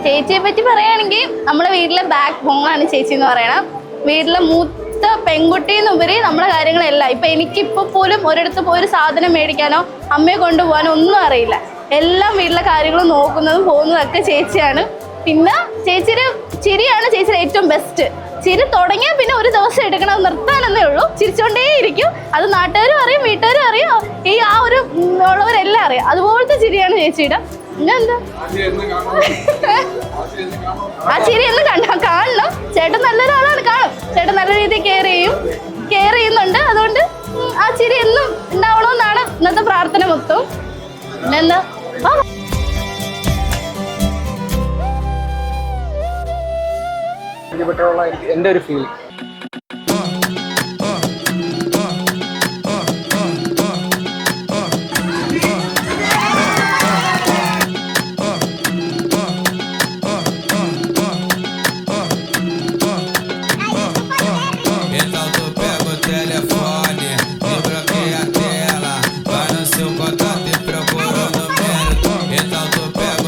ചേച്ചിയെ പറ്റി പറയുകയാണെങ്കിൽ നമ്മളെ വീട്ടിലെ ബാക്ക് ബോണാണ് ചേച്ചി എന്ന് പറയണം. വീട്ടിലെ മൂത്ത പെൺകുട്ടിന്നുപരി നമ്മളെ കാര്യങ്ങളെല്ലാം. ഇപ്പം എനിക്കിപ്പോൾ പോലും ഒരിടത്ത് പോയി ഒരു സാധനം മേടിക്കാനോ അമ്മയെ കൊണ്ടുപോകാനോ ഒന്നും അറിയില്ല. എല്ലാം വീട്ടിലെ കാര്യങ്ങൾ നോക്കുന്നതും പോകുന്നതൊക്കെ ചേച്ചിയാണ്. പിന്നെ ചേച്ചിയുടെ ചിരിയാണ് ചേച്ചിയുടെ ഏറ്റവും ബെസ്റ്റ്. ചിരി തുടങ്ങിയാൽ പിന്നെ ഒരു ദിവസം എടുക്കണം, നിർത്താനെന്നേ ഉള്ളൂ. ചിരിച്ചോണ്ടേ ഇരിക്കും. അത് നാട്ടുകാരും അറിയും, വീട്ടുകാരും അറിയും, ഈ ആ ഒരു ഉള്ളവരെല്ലാം അറിയാം. അതുപോലത്തെ ചിരിയാണ് ചേച്ചിയുടെ. പിന്നെ എന്താ ആ ചിരി എന്ന് കാണണം. ചേട്ടൻ നല്ലൊരാളാണ്, കാണും. ചേട്ടൻ നല്ല രീതിയിൽ കെയർ ചെയ്യുന്നുണ്ട്. അതുകൊണ്ട് ആ ചിരി എന്നും ഉണ്ടാവണമെന്നാണ് ഇന്നത്തെ പ്രാർത്ഥന മൊത്തം. പിന്നെന്താ എൻ്റെ ഒരു ഫീൽ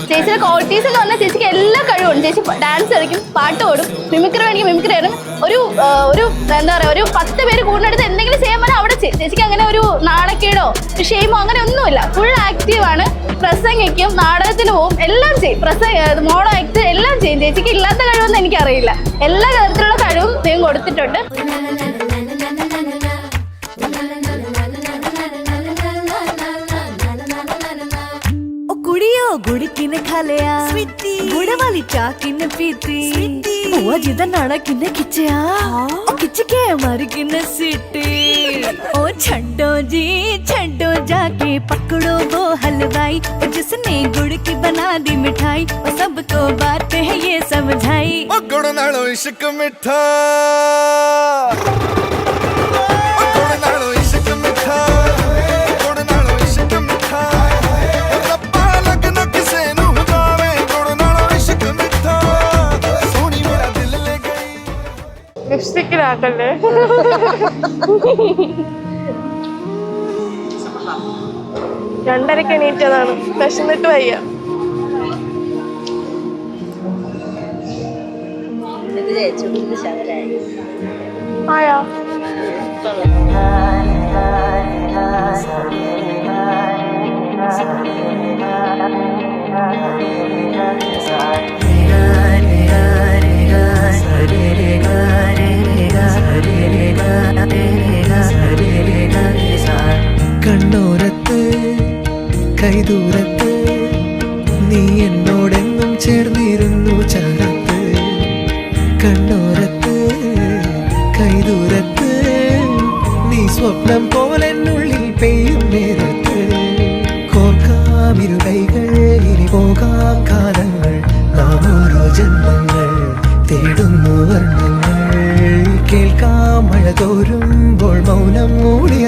ചേച്ചിയുടെ ക്വാളിറ്റീസ് എന്ന് പറഞ്ഞാൽ ചേച്ചിക്ക് എല്ലാ കഴിവുണ്ട്. ചേച്ചി ഡാൻസ് കളിക്കും, പാട്ട് പാടും, മിമിക്രി വേണമെങ്കിൽ മിമിക്രി ആണ്. ഒരു എന്താ പറയുക, ഒരു 10 പേര് കൂടുന്നെടുത്ത് എന്തെങ്കിലും ചെയ്യാൻ പറഞ്ഞാൽ അവിടെ ചേച്ചിക്ക് അങ്ങനെ ഒരു നാണക്കേടോ ഷെയിമോ അങ്ങനെ ഒന്നുമില്ല. ഫുൾ ആക്റ്റീവാണ്. പ്രസംഗിക്കും, നാടകത്തിന് പോവും, എല്ലാം ചെയ്യും. മോണോ ആക്ട് എല്ലാം ചെയ്യും. ചേച്ചിക്ക് ഇല്ലാത്ത കഴിവൊന്നും എനിക്കറിയില്ല. എല്ലാ തരത്തിലുള്ള കഴിവും ദൈവം കൊടുത്തിട്ടുണ്ട്. गुड़ किने खा लिया गुड़ वाली चाह किने पीती बुआ जी दा नाड़ा किने खिंचया खिंच के मारी किने सीटी ओ छड्डो जाके पकड़ो वो हलवाई जिसने गुड़ की बना दी मिठाई वो सबको बात है ये समझाई ओ गुड़ नालो इश्क मिठा ലിപ്സ്റ്റിക്കിലാക്കല്ലേ. രണ്ടരക്ക് എണീറ്റതാണ്, വിശന്നിട്ട് വയ്യ. ആയാ കണ്ണോരത്ത് കൈദൂരത്ത് നീ എന്നോടെന്നും ചേർന്നിരുന്നു ചാരത്ത്. കണ്ണോരത്ത് കൈദൂരത്ത് നീ സ്വപ്നം പോലെന്നുള്ളിൽ പെയ്യും നേരത്ത്. കോർക്കാം ഇരുകൈകൾ, ഇനി പോകാം കാലങ്ങൾ, നാം ഓരോ ജന്മങ്ങൾ തേടുന്നു വർണ്ണങ്ങൾ. കേൾക്കാം മഴ തോരുമ്പോൾ മൗനം മൂടിയ